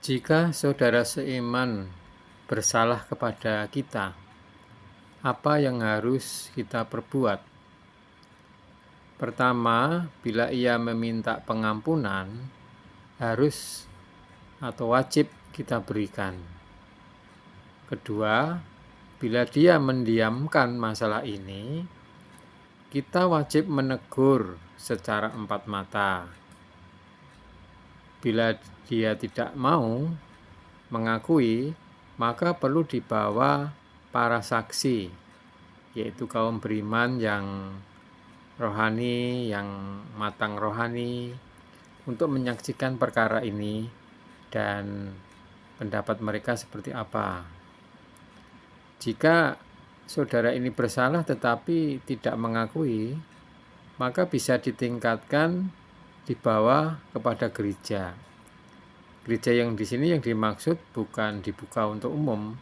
Jika saudara seiman bersalah kepada kita, apa yang harus kita perbuat? Pertama, bila ia meminta pengampunan, harus atau wajib kita berikan. Kedua, bila dia mendiamkan masalah ini, kita wajib menegur secara empat mata. Bila dia tidak mau mengakui, maka perlu dibawa para saksi, yaitu kaum beriman yang rohani, yang matang rohani, untuk menyaksikan perkara ini dan pendapat mereka seperti apa. Jika saudara ini bersalah tetapi tidak mengakui, maka bisa ditingkatkan dibawa kepada gereja. Gereja yang di sini yang dimaksud bukan dibuka untuk umum,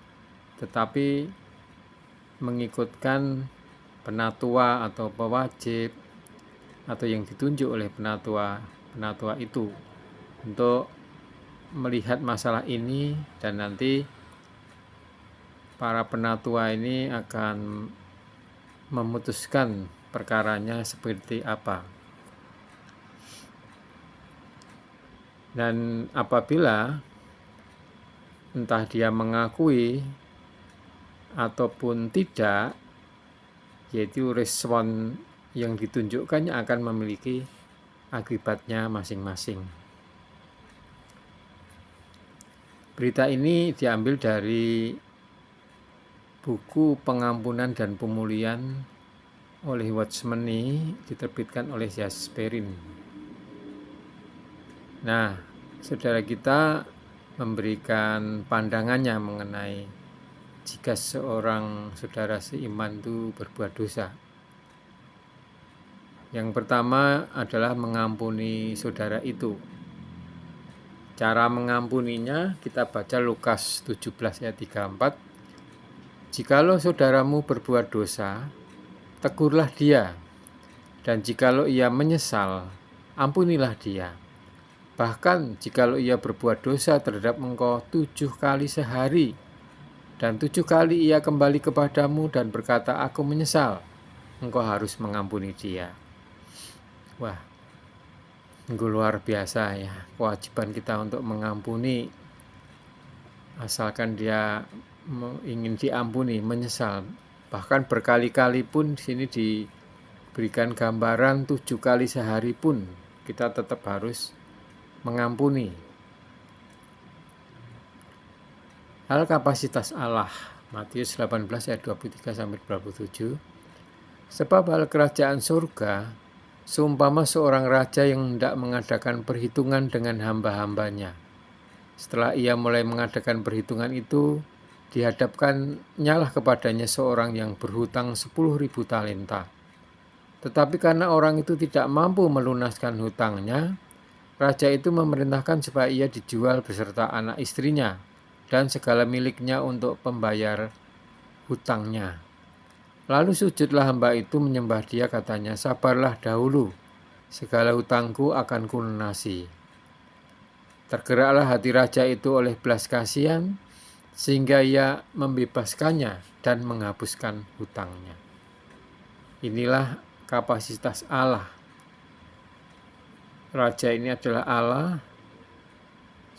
tetapi mengikutkan penatua atau pewajib atau yang ditunjuk oleh penatua itu untuk melihat masalah ini, dan nanti para penatua ini akan memutuskan perkaranya seperti apa. Dan apabila entah dia mengakui ataupun tidak, yaitu respon yang ditunjukkannya akan memiliki akibatnya masing-masing. Berita ini diambil dari buku Pengampunan dan Pemulihan oleh Watchmeni, diterbitkan oleh Jasperin. Nah, saudara kita memberikan pandangannya mengenai jika seorang saudara seiman itu berbuat dosa. Yang pertama adalah mengampuni saudara itu. Cara mengampuninya kita baca Lukas 17 ayat 34. Jikalau saudaramu berbuat dosa, tegurlah dia, dan jikalau ia menyesal, ampunilah dia. Bahkan jikalau ia berbuat dosa terhadap engkau 7 kali sehari, dan 7 kali ia kembali kepadamu dan berkata, aku menyesal, engkau harus mengampuni dia. Wah, luar biasa ya, kewajiban kita untuk mengampuni, asalkan dia ingin diampuni, menyesal. Bahkan berkali-kali pun di sini diberikan gambaran 7 kali sehari pun kita tetap harus mengampuni. Hal kapasitas Allah, Matius 18 ayat 23 sampai 27. Sebab hal kerajaan surga seumpama seorang raja yang hendak mengadakan perhitungan dengan hamba-hambanya. Setelah ia mulai mengadakan perhitungan itu, dihadapkan-nyalah kepadanya seorang yang berhutang 10.000 talenta. Tetapi karena orang itu tidak mampu melunaskan hutangnya, raja itu memerintahkan supaya ia dijual beserta anak istrinya dan segala miliknya untuk pembayar hutangnya. Lalu sujudlah hamba itu menyembah dia, katanya, sabarlah dahulu, segala hutangku akan kulunasi. Tergeraklah hati raja itu oleh belas kasihan, sehingga ia membebaskannya dan menghapuskan hutangnya. Inilah kapasitas Allah. Raja ini adalah Allah.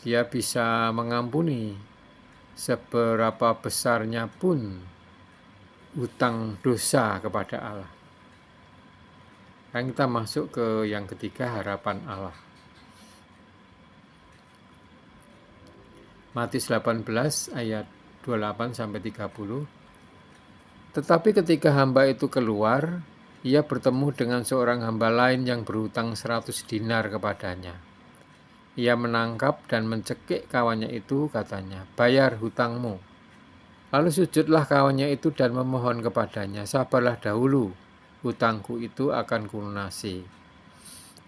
Dia bisa mengampuni seberapa besarnya pun hutang dosa kepada Allah. Dan kita masuk ke yang ketiga, harapan Allah. Matius 18 ayat 28 sampai 30. Tetapi ketika hamba itu keluar, ia bertemu dengan seorang hamba lain yang berhutang 100 dinar kepadanya. Ia menangkap dan mencekik kawannya itu, katanya, bayar hutangmu. Lalu sujudlah kawannya itu dan memohon kepadanya, sabarlah dahulu, hutangku itu akan kulunasi.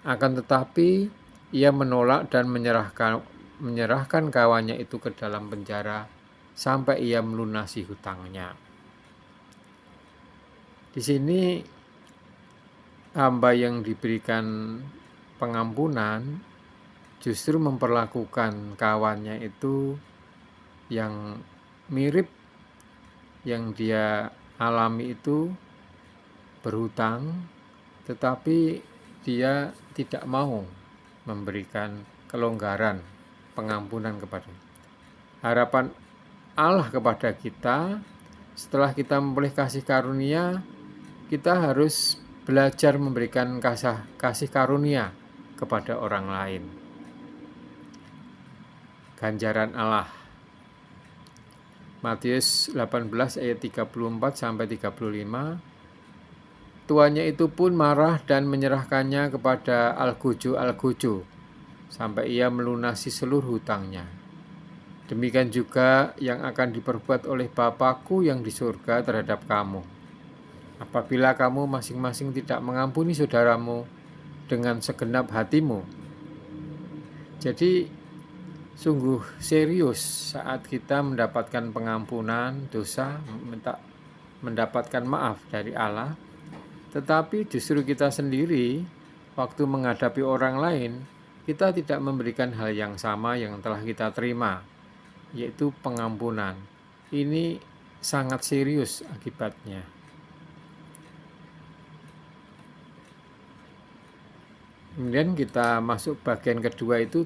Akan tetapi ia menolak dan menyerahkan kawannya itu ke dalam penjara sampai ia melunasi hutangnya. Di sini hamba yang diberikan pengampunan justru memperlakukan kawannya itu yang mirip yang dia alami itu berhutang, tetapi dia tidak mau memberikan kelonggaran, pengampunan kepada. Harapan Allah kepada kita, setelah kita memperoleh kasih karunia, kita harus belajar memberikan kasih karunia kepada orang lain. Ganjaran Allah. Matius 18 ayat 34 sampai 35. Tuannya itu pun marah dan menyerahkannya kepada Al-Guju sampai ia melunasi seluruh hutangnya. Demikian juga yang akan diperbuat oleh Bapakku yang di surga terhadap kamu. Apabila kamu masing-masing tidak mengampuni saudaramu dengan segenap hatimu. Jadi sungguh serius saat kita mendapatkan pengampunan dosa, mendapatkan maaf dari Allah, tetapi justru kita sendiri waktu menghadapi orang lain, kita tidak memberikan hal yang sama yang telah kita terima, yaitu pengampunan. Ini sangat serius akibatnya. Kemudian kita masuk bagian kedua itu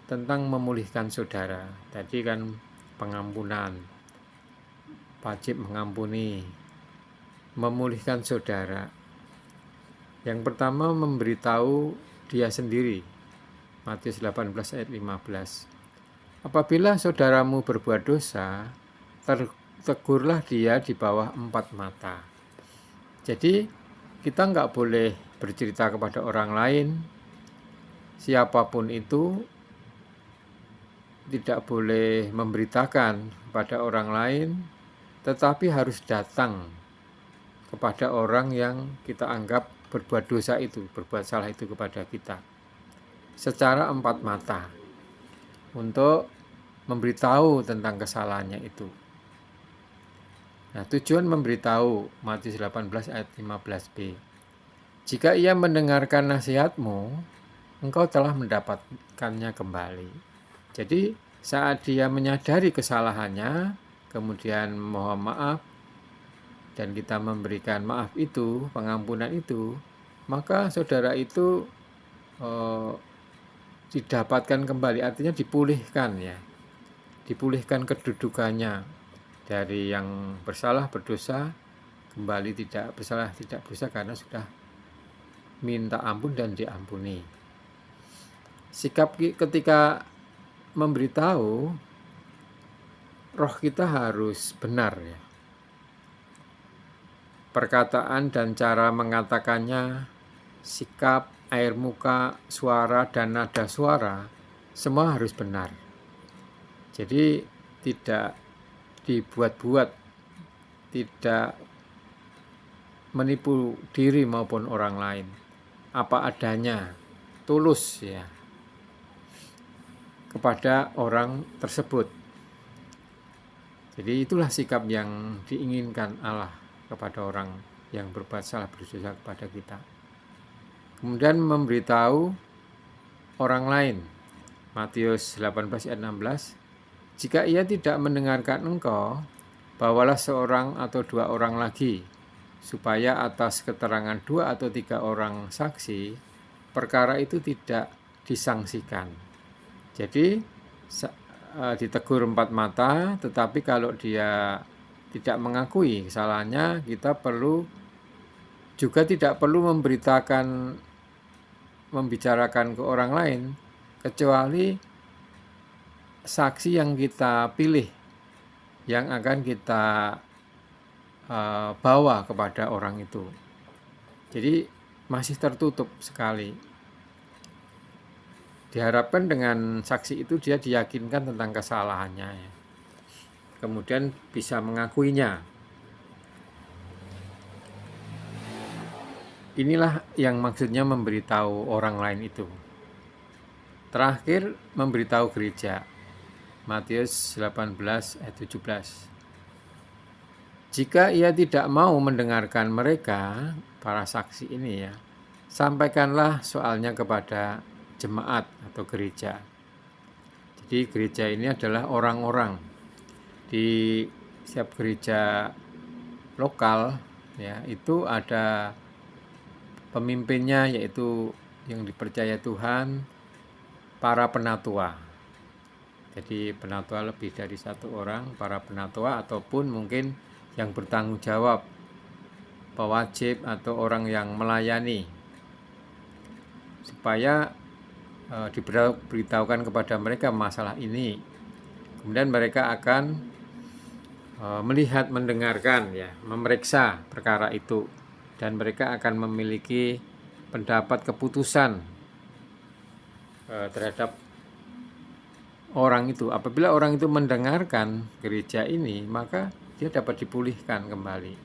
tentang memulihkan saudara. Tadi kan pengampunan, wajib mengampuni, memulihkan saudara. Yang pertama memberitahu dia sendiri. Matius 18 ayat 15. Apabila saudaramu berbuat dosa, tegurlah dia di bawah 4 mata. Jadi kita nggak boleh bercerita kepada orang lain, siapapun itu, tidak boleh memberitakan kepada orang lain, tetapi harus datang kepada orang yang kita anggap berbuat dosa itu, berbuat salah itu kepada kita, secara 4 mata, untuk memberitahu tentang kesalahannya itu. Nah, tujuan memberitahu, Matius 18 ayat 15b. Jika ia mendengarkan nasihatmu, engkau telah mendapatkannya kembali. Jadi saat dia menyadari kesalahannya, kemudian mohon maaf, dan kita memberikan maaf itu, pengampunan itu, maka saudara itu didapatkan kembali, artinya dipulihkan ya. Dipulihkan kedudukannya dari yang bersalah, berdosa, kembali tidak bersalah, tidak berdosa karena sudah minta ampun dan diampuni. Sikap ketika memberitahu, roh kita harus benar ya. Perkataan dan cara mengatakannya, sikap, air muka, suara, dan nada suara, semua harus benar. Jadi tidak dibuat-buat, tidak menipu diri maupun orang lain. Apa adanya, tulus ya, kepada orang tersebut. Jadi itulah sikap yang diinginkan Allah kepada orang yang berbuat salah, berdosa kepada kita. Kemudian memberitahu orang lain. Matius 18 ayat 16. Jika ia tidak mendengarkan engkau, bawalah seorang atau 2 orang lagi, supaya atas keterangan 2 atau 3 orang saksi, perkara itu tidak disangsikan. Jadi ditegur 4 mata, tetapi kalau dia tidak mengakui kesalahannya, kita juga tidak perlu membicarakan ke orang lain, kecuali saksi yang kita pilih, yang akan kita bawa kepada orang itu. Jadi masih tertutup sekali. Diharapkan dengan saksi itu dia diyakinkan tentang kesalahannya ya. Kemudian bisa mengakuinya. Inilah yang maksudnya memberitahu orang lain itu. Terakhir, memberitahu gereja. Matius 18 ayat 17. Jika ia tidak mau mendengarkan mereka, para saksi ini ya, sampaikanlah soalnya kepada jemaat atau gereja. Jadi gereja ini adalah orang-orang. Di setiap gereja lokal ya itu ada pemimpinnya, yaitu yang dipercaya Tuhan, para penatua. Jadi penatua lebih dari satu orang, para penatua ataupun mungkin yang bertanggung jawab, pewajib atau orang yang melayani, supaya diberitahukan kepada mereka masalah ini. Kemudian mereka akan melihat, mendengarkan, ya, memeriksa perkara itu, dan mereka akan memiliki pendapat, keputusan terhadap orang itu. Apabila orang itu mendengarkan gereja ini, maka dia dapat dipulihkan kembali.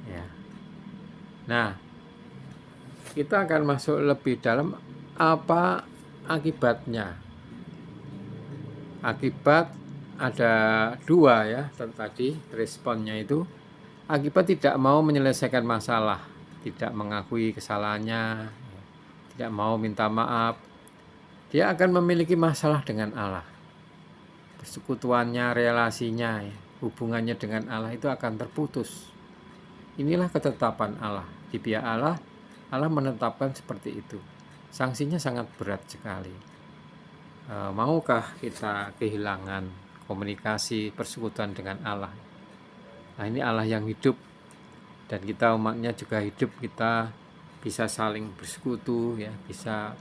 Ya. Nah, kita akan masuk lebih dalam apa akibatnya. Akibat ada dua ya tadi responnya itu. Akibat tidak mau menyelesaikan masalah, tidak mengakui kesalahannya, tidak mau minta maaf. Dia akan memiliki masalah dengan Allah. Persekutuannya, relasinya, ya, hubungannya dengan Allah itu akan terputus. Inilah ketetapan Allah. Di pihak Allah, Allah menetapkan seperti itu. Sanksinya sangat berat sekali. Maukah kita kehilangan komunikasi, persekutuan dengan Allah? Nah, ini Allah yang hidup, dan kita umatnya juga hidup. Kita bisa saling bersekutu, ya, bisa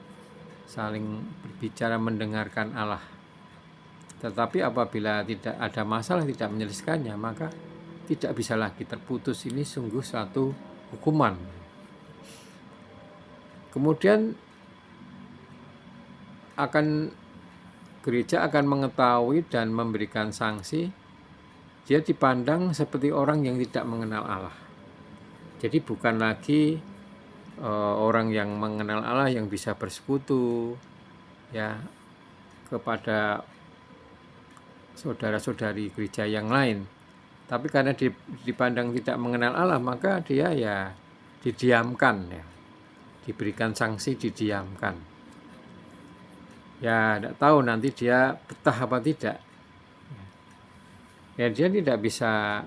saling berbicara, mendengarkan Allah. Tetapi apabila tidak ada masalah, tidak menyelesaikannya, maka tidak bisa lagi terputus. Ini sungguh satu hukuman. Kemudian gereja akan mengetahui dan memberikan sanksi. Dia dipandang seperti orang yang tidak mengenal Allah. Jadi bukan lagi orang yang mengenal Allah yang bisa bersekutu ya kepada saudara-saudari gereja yang lain. Tapi karena dipandang tidak mengenal Allah, maka dia ya didiamkan, ya, diberikan sanksi, didiamkan. Ya, tidak tahu nanti dia betah apa tidak. Ya, dia tidak bisa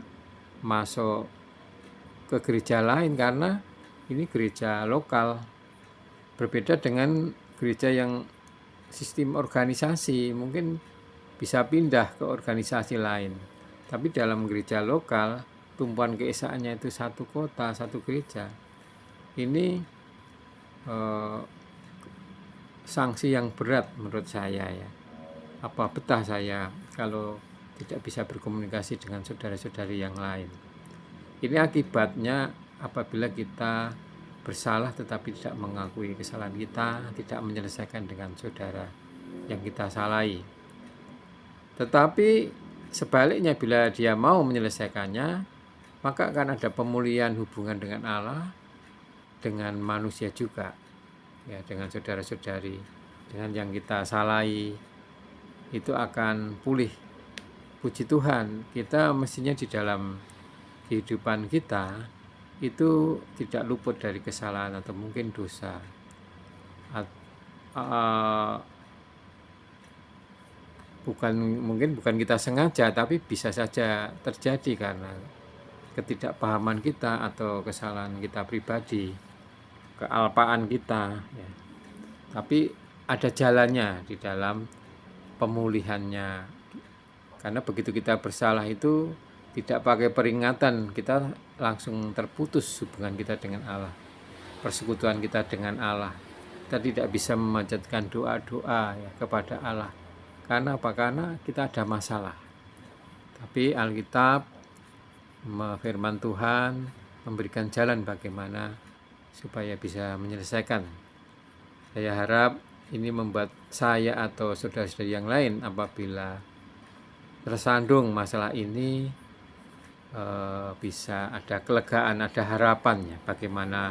masuk ke gereja lain karena ini gereja lokal. Berbeda dengan gereja yang sistem organisasi, mungkin bisa pindah ke organisasi lain. Tapi dalam gereja lokal, tumpuan keesaannya itu satu kota, satu gereja. Ini sanksi yang berat menurut saya, ya. Apa betah saya kalau tidak bisa berkomunikasi dengan saudara-saudari yang lain? Ini akibatnya apabila kita bersalah tetapi tidak mengakui kesalahan kita, tidak menyelesaikan dengan saudara yang kita salahi. Tetapi sebaliknya, bila dia mau menyelesaikannya, maka akan ada pemulihan hubungan dengan Allah, dengan manusia juga, ya, dengan saudara-saudari, dengan yang kita salahi, itu akan pulih. Puji Tuhan, kita mestinya di dalam kehidupan kita itu tidak luput dari kesalahan atau mungkin dosa. Mungkin bukan kita sengaja, tapi bisa saja terjadi karena ketidakpahaman kita atau kesalahan kita pribadi, kealpaan kita, ya. Tapi ada jalannya di dalam pemulihannya. Karena begitu kita bersalah itu tidak pakai peringatan, kita langsung terputus hubungan kita dengan Allah, persekutuan kita dengan Allah. Kita tidak bisa memanjatkan doa-doa, ya, kepada Allah. Karena apa? Karena kita ada masalah. Tapi Alkitab, firman Tuhan memberikan jalan bagaimana supaya bisa menyelesaikan. Saya harap ini membuat saya atau saudara-saudari yang lain apabila tersandung masalah ini bisa ada kelegaan, ada harapan, ya, bagaimana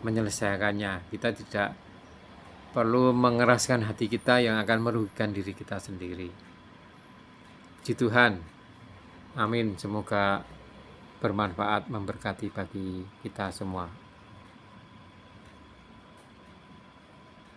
menyelesaikannya. Kita tidak perlu mengeraskan hati kita yang akan merugikan diri kita sendiri. Puji Tuhan. Amin. Semoga bermanfaat, memberkati bagi kita semua.